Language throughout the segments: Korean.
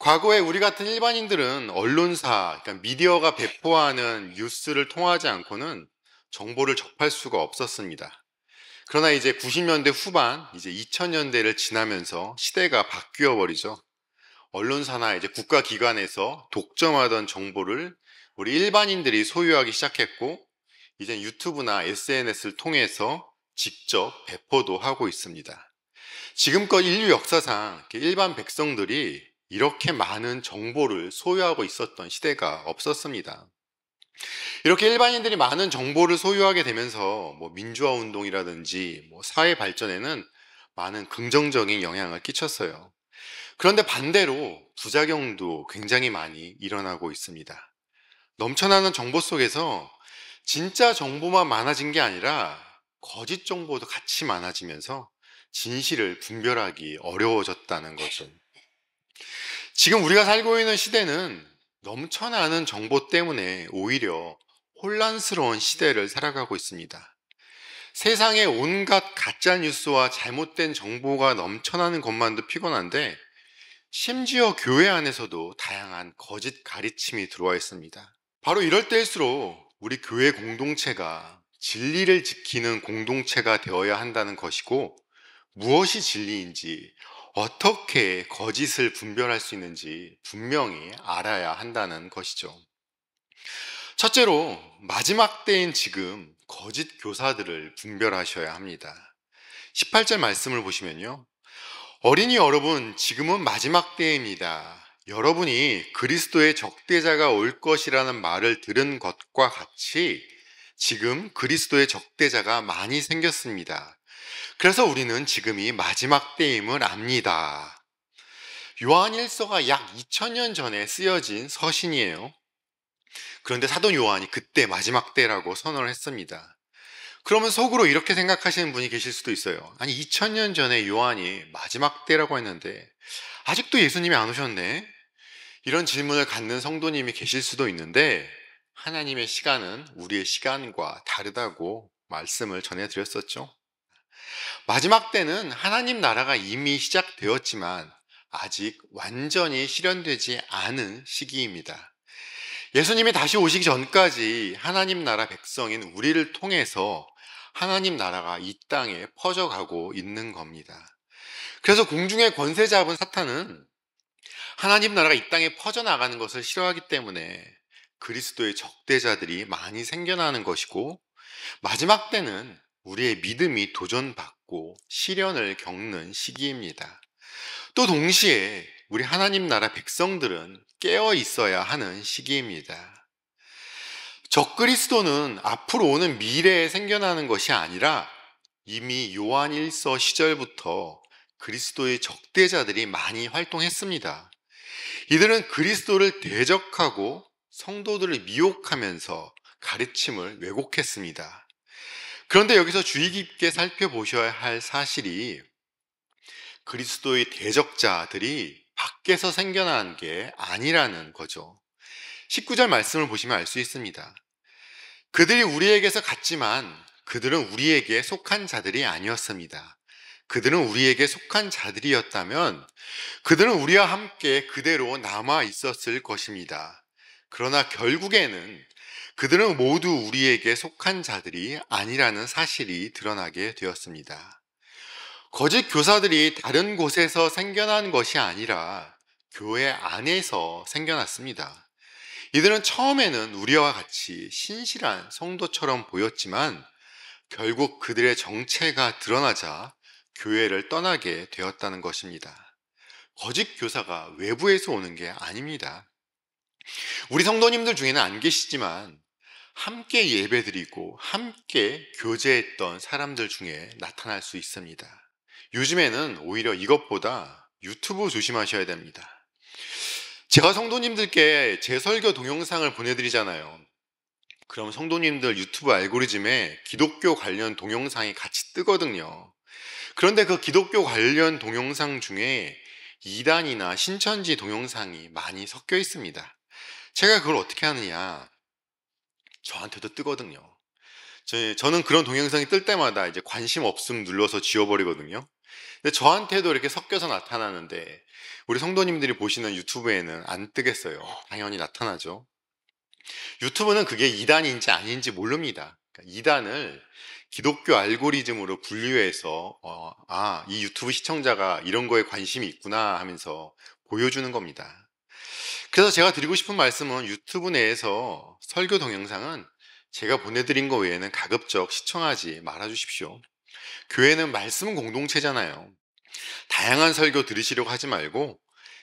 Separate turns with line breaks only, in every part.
과거에 우리 같은 일반인들은 언론사, 그러니까 미디어가 배포하는 뉴스를 통하지 않고는 정보를 접할 수가 없었습니다. 그러나 이제 90년대 후반, 이제 2000년대를 지나면서 시대가 바뀌어 버리죠. 언론사나 이제 국가기관에서 독점하던 정보를 우리 일반인들이 소유하기 시작했고, 이제 유튜브나 SNS를 통해서 직접 배포도 하고 있습니다. 지금껏 인류 역사상 이렇게 일반 백성들이 이렇게 많은 정보를 소유하고 있었던 시대가 없었습니다. 이렇게 일반인들이 많은 정보를 소유하게 되면서 민주화 운동이라든지 사회 발전에는 많은 긍정적인 영향을 끼쳤어요. 그런데 반대로 부작용도 굉장히 많이 일어나고 있습니다. 넘쳐나는 정보 속에서 진짜 정보만 많아진 게 아니라 거짓 정보도 같이 많아지면서 진실을 분별하기 어려워졌다는 거죠. 지금 우리가 살고 있는 시대는 넘쳐나는 정보 때문에 오히려 혼란스러운 시대를 살아가고 있습니다. 세상에 온갖 가짜 뉴스와 잘못된 정보가 넘쳐나는 것만도 피곤한데, 심지어 교회 안에서도 다양한 거짓 가르침이 들어와 있습니다. 바로 이럴 때일수록 우리 교회 공동체가 진리를 지키는 공동체가 되어야 한다는 것이고, 무엇이 진리인지, 어떻게 거짓을 분별할 수 있는지 분명히 알아야 한다는 것이죠. 첫째로, 마지막 때인 지금 거짓 교사들을 분별하셔야 합니다. 18절 말씀을 보시면요, 어린이 여러분, 지금은 마지막 때입니다. 여러분이 그리스도의 적대자가 올 것이라는 말을 들은 것과 같이 지금 그리스도의 적대자가 많이 생겼습니다. 그래서 우리는 지금이 마지막 때임을 압니다. 요한일서가 약 2000년 전에 쓰여진 서신이에요. 그런데 사도 요한이 그때 마지막 때라고 선언을 했습니다. 그러면 속으로 이렇게 생각하시는 분이 계실 수도 있어요. 아니, 2000년 전에 요한이 마지막 때라고 했는데 아직도 예수님이 안 오셨네? 이런 질문을 갖는 성도님이 계실 수도 있는데, 하나님의 시간은 우리의 시간과 다르다고 말씀을 전해드렸었죠. 마지막 때는 하나님 나라가 이미 시작되었지만 아직 완전히 실현되지 않은 시기입니다. 예수님이 다시 오시기 전까지 하나님 나라 백성인 우리를 통해서 하나님 나라가 이 땅에 퍼져가고 있는 겁니다. 그래서 공중의 권세 잡은 사탄은 하나님 나라가 이 땅에 퍼져나가는 것을 싫어하기 때문에 그리스도의 적대자들이 많이 생겨나는 것이고, 마지막 때는 우리의 믿음이 도전받고 시련을 겪는 시기입니다. 또 동시에 우리 하나님 나라 백성들은 깨어 있어야 하는 시기입니다. 적그리스도는 앞으로 오는 미래에 생겨나는 것이 아니라 이미 요한 1서 시절부터 그리스도의 적대자들이 많이 활동했습니다. 이들은 그리스도를 대적하고 성도들을 미혹하면서 가르침을 왜곡했습니다. 그런데 여기서 주의 깊게 살펴보셔야 할 사실이, 그리스도의 대적자들이 밖에서 생겨난 게 아니라는 거죠. 19절 말씀을 보시면 알 수 있습니다. 그들이 우리에게서 갔지만 그들은 우리에게 속한 자들이 아니었습니다. 그들은 우리에게 속한 자들이었다면 그들은 우리와 함께 그대로 남아 있었을 것입니다. 그러나 결국에는 그들은 모두 우리에게 속한 자들이 아니라는 사실이 드러나게 되었습니다. 거짓 교사들이 다른 곳에서 생겨난 것이 아니라 교회 안에서 생겨났습니다. 이들은 처음에는 우리와 같이 신실한 성도처럼 보였지만 결국 그들의 정체가 드러나자 교회를 떠나게 되었다는 것입니다. 거짓 교사가 외부에서 오는 게 아닙니다. 우리 성도님들 중에는 안 계시지만 함께 예배드리고 함께 교제했던 사람들 중에 나타날 수 있습니다. 요즘에는 오히려 이것보다 유튜브 조심하셔야 됩니다. 제가 성도님들께 제 설교 동영상을 보내드리잖아요. 그럼 성도님들 유튜브 알고리즘에 기독교 관련 동영상이 같이 뜨거든요. 그런데 그 기독교 관련 동영상 중에 이단이나 신천지 동영상이 많이 섞여 있습니다. 제가 그걸 어떻게 하느냐, 저한테도 뜨거든요. 저는 그런 동영상이 뜰 때마다 이제 관심 없음 눌러서 지워버리거든요. 근데 저한테도 이렇게 섞여서 나타나는데, 우리 성도님들이 보시는 유튜브에는 안 뜨겠어요. 당연히 나타나죠. 유튜브는 그게 이단인지 아닌지 모릅니다. 그러니까 이단을 기독교 알고리즘으로 분류해서 이 유튜브 시청자가 이런 거에 관심이 있구나 하면서 보여주는 겁니다. 그래서 제가 드리고 싶은 말씀은 유튜브 내에서 설교 동영상은 제가 보내드린 거 외에는 가급적 시청하지 말아 주십시오. 교회는 말씀 공동체잖아요. 다양한 설교 들으시려고 하지 말고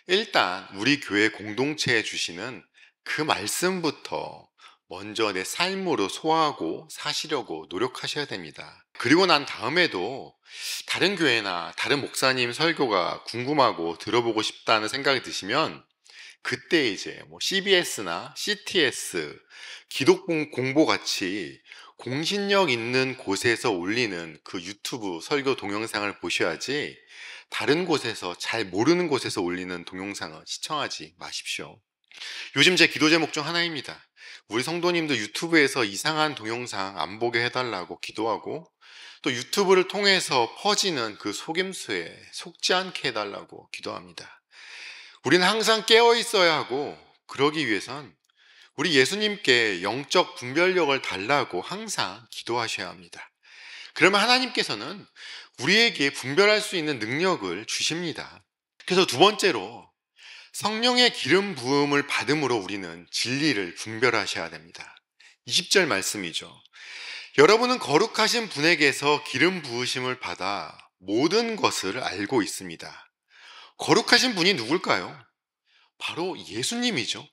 일단 우리 교회 공동체에 주시는 그 말씀부터 먼저 내 삶으로 소화하고 사시려고 노력하셔야 됩니다. 그리고 난 다음에도 다른 교회나 다른 목사님 설교가 궁금하고 들어보고 싶다는 생각이 드시면 그때 이제 뭐 CBS나 CTS, 기독 공보 같이 공신력 있는 곳에서 올리는 그 유튜브 설교 동영상을 보셔야지 다른 곳에서 잘 모르는 곳에서 올리는 동영상은 시청하지 마십시오. 요즘 제 기도 제목 중 하나입니다. 우리 성도님들 유튜브에서 이상한 동영상 안 보게 해달라고 기도하고 또 유튜브를 통해서 퍼지는 그 속임수에 속지 않게 해달라고 기도합니다. 우리는 항상 깨어 있어야 하고 그러기 위해선 우리 예수님께 영적 분별력을 달라고 항상 기도하셔야 합니다. 그러면 하나님께서는 우리에게 분별할 수 있는 능력을 주십니다. 그래서 두 번째로 성령의 기름 부음을 받음으로 우리는 진리를 분별하셔야 됩니다. 20절 말씀이죠. 여러분은 거룩하신 분에게서 기름 부으심을 받아 모든 것을 알고 있습니다. 거룩하신 분이 누굴까요? 바로 예수님이죠.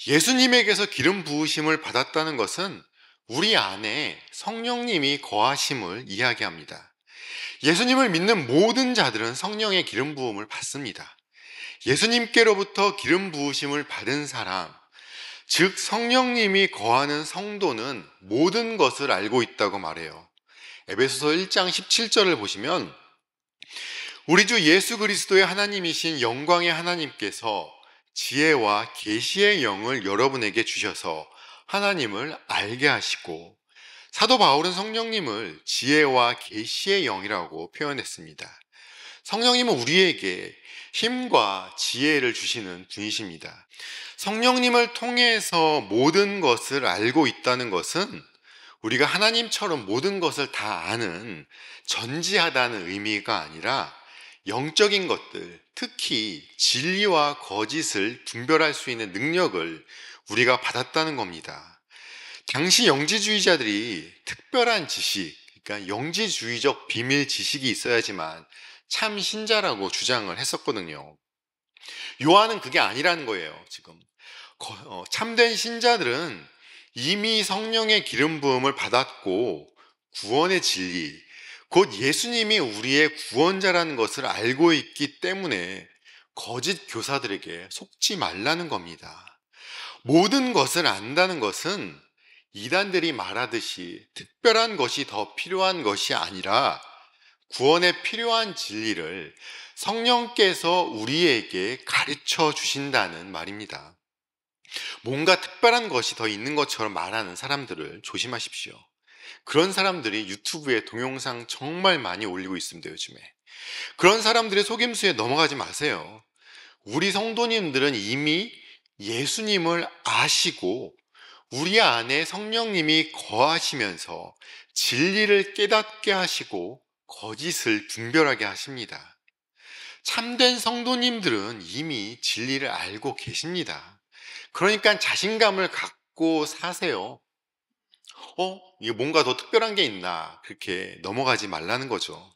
예수님에게서 기름 부으심을 받았다는 것은 우리 안에 성령님이 거하심을 이야기합니다. 예수님을 믿는 모든 자들은 성령의 기름 부음을 받습니다. 예수님께로부터 기름 부으심을 받은 사람, 즉 성령님이 거하는 성도는 모든 것을 알고 있다고 말해요. 에베소서 1장 17절을 보시면 우리 주 예수 그리스도의 하나님이신 영광의 하나님께서 지혜와 계시의 영을 여러분에게 주셔서 하나님을 알게 하시고, 사도 바울은 성령님을 지혜와 계시의 영이라고 표현했습니다. 성령님은 우리에게 힘과 지혜를 주시는 분이십니다. 성령님을 통해서 모든 것을 알고 있다는 것은 우리가 하나님처럼 모든 것을 다 아는 전지하다는 의미가 아니라 영적인 것들, 특히 진리와 거짓을 분별할 수 있는 능력을 우리가 받았다는 겁니다. 당시 영지주의자들이 특별한 지식, 그러니까 영지주의적 비밀 지식이 있어야지만 참 신자라고 주장을 했었거든요. 요한은 그게 아니라는 거예요, 지금. 참된 신자들은 이미 성령의 기름 부음을 받았고 구원의 진리, 곧 예수님이 우리의 구원자라는 것을 알고 있기 때문에 거짓 교사들에게 속지 말라는 겁니다. 모든 것을 안다는 것은 이단들이 말하듯이 특별한 것이 더 필요한 것이 아니라 구원에 필요한 진리를 성령께서 우리에게 가르쳐 주신다는 말입니다. 뭔가 특별한 것이 더 있는 것처럼 말하는 사람들을 조심하십시오. 그런 사람들이 유튜브에 동영상 정말 많이 올리고 있습니다, 요즘에. 그런 사람들의 속임수에 넘어가지 마세요. 우리 성도님들은 이미 예수님을 아시고 우리 안에 성령님이 거하시면서 진리를 깨닫게 하시고 거짓을 분별하게 하십니다. 참된 성도님들은 이미 진리를 알고 계십니다. 그러니까 자신감을 갖고 사세요. 이게 뭔가 더 특별한 게 있나, 그렇게 넘어가지 말라는 거죠.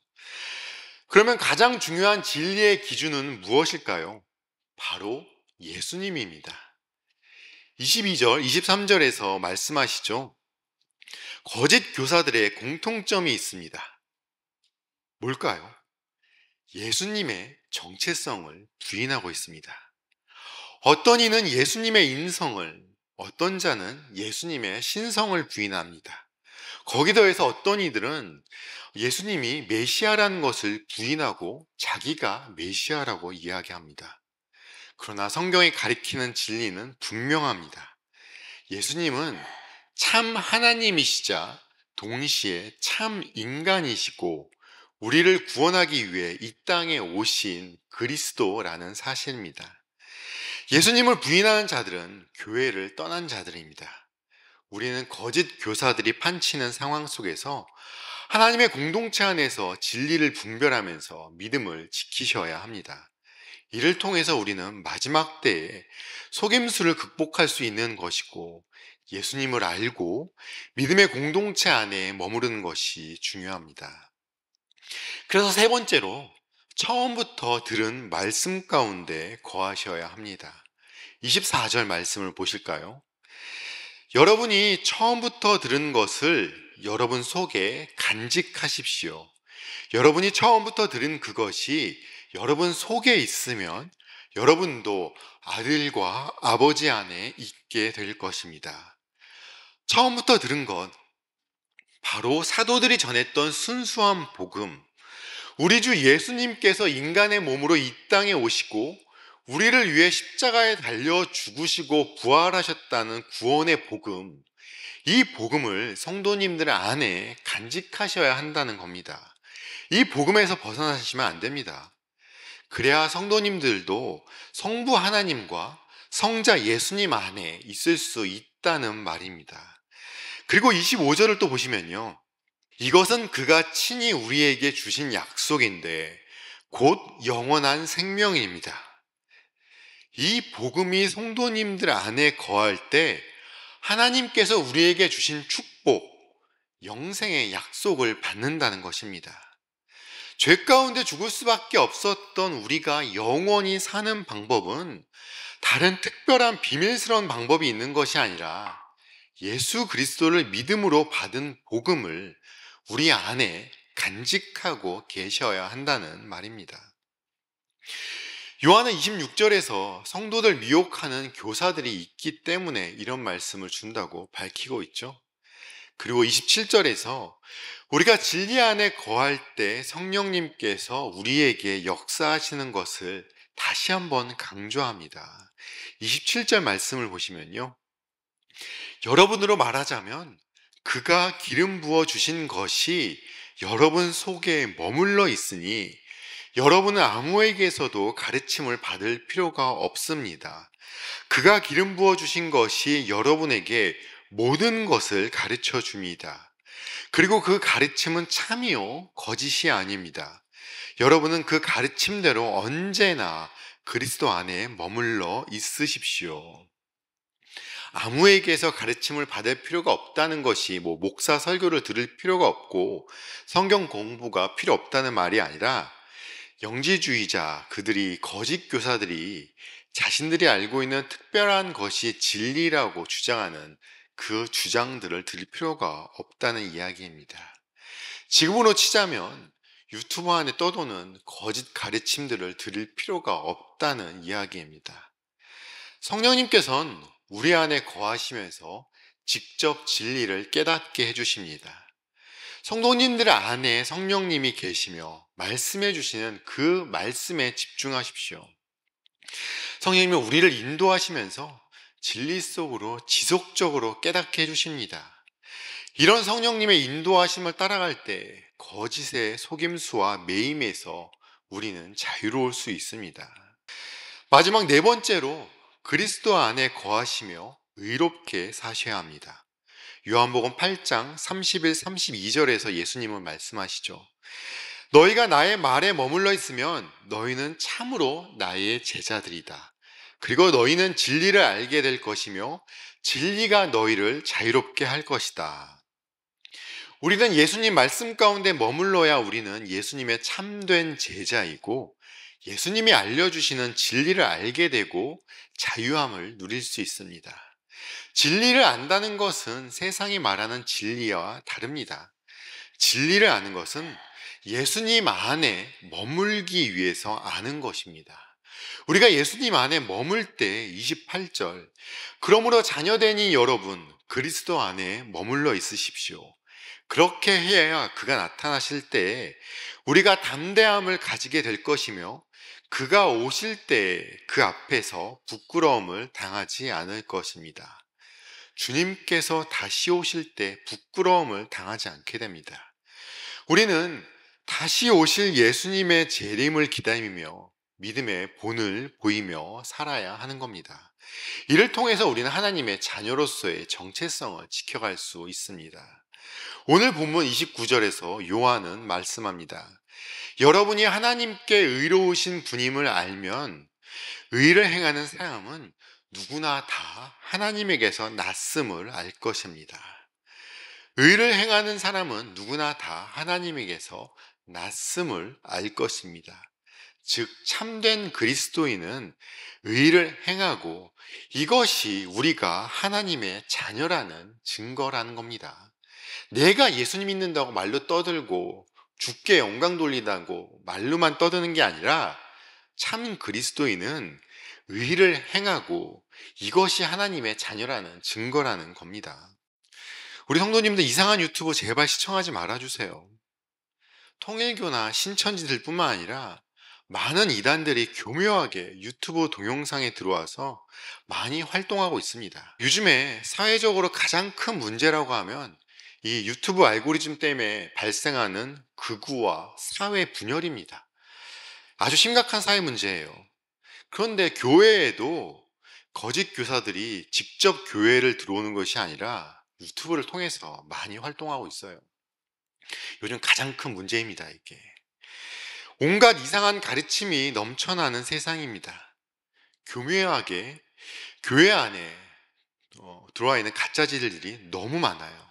그러면 가장 중요한 진리의 기준은 무엇일까요? 바로 예수님입니다. 22절, 23절에서 말씀하시죠. 거짓 교사들의 공통점이 있습니다. 뭘까요? 예수님의 정체성을 부인하고 있습니다. 어떤 이는 예수님의 인성을, 어떤 자는 예수님의 신성을 부인합니다. 거기 더해서 어떤 이들은 예수님이 메시아라는 것을 부인하고 자기가 메시아라고 이야기합니다. 그러나 성경이 가리키는 진리는 분명합니다. 예수님은 참 하나님이시자 동시에 참 인간이시고 우리를 구원하기 위해 이 땅에 오신 그리스도라는 사실입니다. 예수님을 부인하는 자들은 교회를 떠난 자들입니다. 우리는 거짓 교사들이 판치는 상황 속에서 하나님의 공동체 안에서 진리를 분별하면서 믿음을 지키셔야 합니다. 이를 통해서 우리는 마지막 때에 속임수를 극복할 수 있는 것이고, 예수님을 알고 믿음의 공동체 안에 머무르는 것이 중요합니다. 그래서 세 번째로, 처음부터 들은 말씀 가운데 거하셔야 합니다. 24절 말씀을 보실까요? 여러분이 처음부터 들은 것을 여러분 속에 간직하십시오. 여러분이 처음부터 들은 그것이 여러분 속에 있으면 여러분도 아들과 아버지 안에 있게 될 것입니다. 처음부터 들은 것, 바로 사도들이 전했던 순수한 복음, 우리 주 예수님께서 인간의 몸으로 이 땅에 오시고 우리를 위해 십자가에 달려 죽으시고 부활하셨다는 구원의 복음, 이 복음을 성도님들 안에 간직하셔야 한다는 겁니다. 이 복음에서 벗어나시면 안 됩니다. 그래야 성도님들도 성부 하나님과 성자 예수님 안에 있을 수 있다는 말입니다. 그리고 25절을 또 보시면요, 이것은 그가 친히 우리에게 주신 약속인데 곧 영원한 생명입니다. 이 복음이 성도님들 안에 거할 때 하나님께서 우리에게 주신 축복, 영생의 약속을 받는다는 것입니다. 죄 가운데 죽을 수밖에 없었던 우리가 영원히 사는 방법은 다른 특별한 비밀스러운 방법이 있는 것이 아니라 예수 그리스도를 믿음으로 받은 복음을 우리 안에 간직하고 계셔야 한다는 말입니다. 요한은 26절에서 성도들 미혹하는 교사들이 있기 때문에 이런 말씀을 준다고 밝히고 있죠. 그리고 27절에서 우리가 진리 안에 거할 때 성령님께서 우리에게 역사하시는 것을 다시 한번 강조합니다. 27절 말씀을 보시면요, 여러분으로 말하자면 그가 기름 부어 주신 것이 여러분 속에 머물러 있으니 여러분은 아무에게서도 가르침을 받을 필요가 없습니다. 그가 기름 부어 주신 것이 여러분에게 모든 것을 가르쳐 줍니다. 그리고 그 가르침은 참이요 거짓이 아닙니다. 여러분은 그 가르침대로 언제나 그리스도 안에 머물러 있으십시오. 아무에게서 가르침을 받을 필요가 없다는 것이 목사 설교를 들을 필요가 없고 성경 공부가 필요 없다는 말이 아니라, 영지주의자, 그들이 거짓 교사들이 자신들이 알고 있는 특별한 것이 진리라고 주장하는 그 주장들을 들을 필요가 없다는 이야기입니다. 지금으로 치자면 유튜브 안에 떠도는 거짓 가르침들을 들을 필요가 없다는 이야기입니다. 성령님께서는 우리 안에 거하시면서 직접 진리를 깨닫게 해주십니다. 성도님들 안에 성령님이 계시며 말씀해 주시는 그 말씀에 집중하십시오. 성령님이 우리를 인도하시면서 진리 속으로 지속적으로 깨닫게 해주십니다. 이런 성령님의 인도하심을 따라갈 때 거짓의 속임수와 매임에서 우리는 자유로울 수 있습니다. 마지막 네 번째로, 그리스도 안에 거하시며 의롭게 사셔야 합니다. 요한복음 8장 31, 32절에서 예수님은 말씀하시죠. 너희가 나의 말에 머물러 있으면 너희는 참으로 나의 제자들이다. 그리고 너희는 진리를 알게 될 것이며 진리가 너희를 자유롭게 할 것이다. 우리는 예수님 말씀 가운데 머물러야 우리는 예수님의 참된 제자이고 예수님이 알려주시는 진리를 알게 되고 자유함을 누릴 수 있습니다. 진리를 안다는 것은 세상이 말하는 진리와 다릅니다. 진리를 아는 것은 예수님 안에 머물기 위해서 아는 것입니다. 우리가 예수님 안에 머물 때 28절, 그러므로 자녀되니 여러분 그리스도 안에 머물러 있으십시오. 그렇게 해야 그가 나타나실 때 우리가 담대함을 가지게 될 것이며 그가 오실 때 그 앞에서 부끄러움을 당하지 않을 것입니다. 주님께서 다시 오실 때 부끄러움을 당하지 않게 됩니다. 우리는 다시 오실 예수님의 재림을 기다리며 믿음의 본을 보이며 살아야 하는 겁니다. 이를 통해서 우리는 하나님의 자녀로서의 정체성을 지켜갈 수 있습니다. 오늘 본문 29절에서 요한은 말씀합니다. 여러분이 하나님께 의로우신 분임을 알면 의를 행하는 사람은 누구나 다 하나님에게서 났음을 알 것입니다. 의를 행하는 사람은 누구나 다 하나님에게서 났음을 알 것입니다. 즉 참된 그리스도인은 의를 행하고 이것이 우리가 하나님의 자녀라는 증거라는 겁니다. 내가 예수님 믿는다고 말로 떠들고 주께 영광 돌린다고 말로만 떠드는 게 아니라 참 그리스도인은 의를 행하고 이것이 하나님의 자녀라는 증거라는 겁니다. 우리 성도님들 이상한 유튜브 제발 시청하지 말아주세요. 통일교나 신천지들 뿐만 아니라 많은 이단들이 교묘하게 유튜브 동영상에 들어와서 많이 활동하고 있습니다. 요즘에 사회적으로 가장 큰 문제라고 하면 이 유튜브 알고리즘 때문에 발생하는 극우와 사회 분열입니다. 아주 심각한 사회 문제예요. 그런데 교회에도 거짓 교사들이 직접 교회를 들어오는 것이 아니라 유튜브를 통해서 많이 활동하고 있어요. 요즘 가장 큰 문제입니다, 이게. 온갖 이상한 가르침이 넘쳐나는 세상입니다. 교묘하게 교회 안에 들어와 있는 가짜지들이 너무 많아요.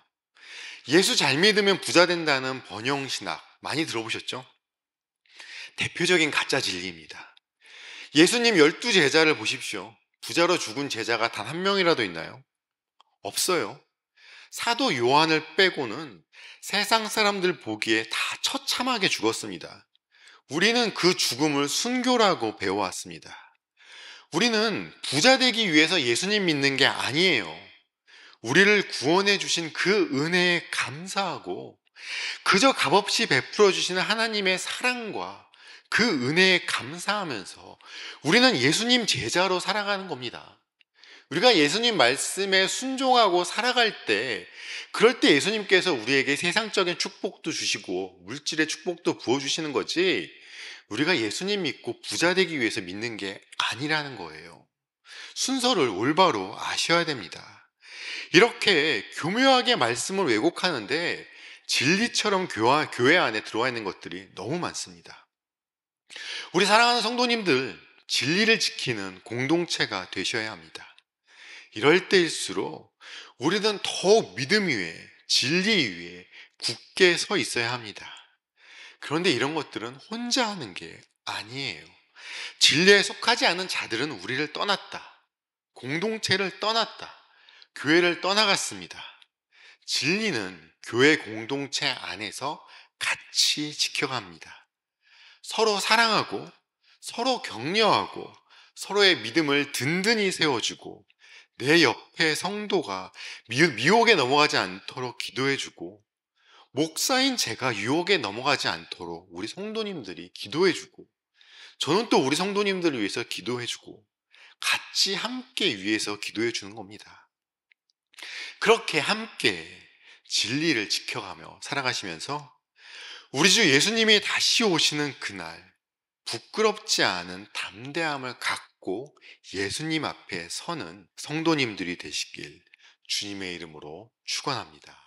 예수 잘 믿으면 부자 된다는 번영신학 많이 들어보셨죠? 대표적인 가짜 진리입니다. 예수님 12제자를 보십시오. 부자로 죽은 제자가 단 한 명이라도 있나요? 없어요. 사도 요한을 빼고는 세상 사람들 보기에 다 처참하게 죽었습니다. 우리는 그 죽음을 순교라고 배워왔습니다. 우리는 부자 되기 위해서 예수님 믿는 게 아니에요. 우리를 구원해 주신 그 은혜에 감사하고 그저 값없이 베풀어 주시는 하나님의 사랑과 그 은혜에 감사하면서 우리는 예수님 제자로 살아가는 겁니다. 우리가 예수님 말씀에 순종하고 살아갈 때, 그럴 때 예수님께서 우리에게 세상적인 축복도 주시고 물질의 축복도 부어주시는 거지, 우리가 예수님 믿고 부자 되기 위해서 믿는 게 아니라는 거예요. 순서를 올바로 아셔야 됩니다. 이렇게 교묘하게 말씀을 왜곡하는데 진리처럼 교회 안에 들어와 있는 것들이 너무 많습니다. 우리 사랑하는 성도님들, 진리를 지키는 공동체가 되셔야 합니다. 이럴 때일수록 우리는 더욱 믿음 위에, 진리 위에 굳게 서 있어야 합니다. 그런데 이런 것들은 혼자 하는 게 아니에요. 진리에 속하지 않은 자들은 우리를 떠났다. 공동체를 떠났다. 교회를 떠나갔습니다. 진리는 교회 공동체 안에서 같이 지켜갑니다. 서로 사랑하고, 서로 격려하고, 서로의 믿음을 든든히 세워주고, 내 옆에 성도가 미혹에 넘어가지 않도록 기도해주고, 목사인 제가 유혹에 넘어가지 않도록 우리 성도님들이 기도해주고, 저는 또 우리 성도님들을 위해서 기도해주고, 같이 함께 위해서 기도해주는 겁니다. 그렇게 함께 진리를 지켜가며 살아가시면서 우리 주 예수님이 다시 오시는 그날 부끄럽지 않은 담대함을 갖고 예수님 앞에 서는 성도님들이 되시길 주님의 이름으로 축원합니다.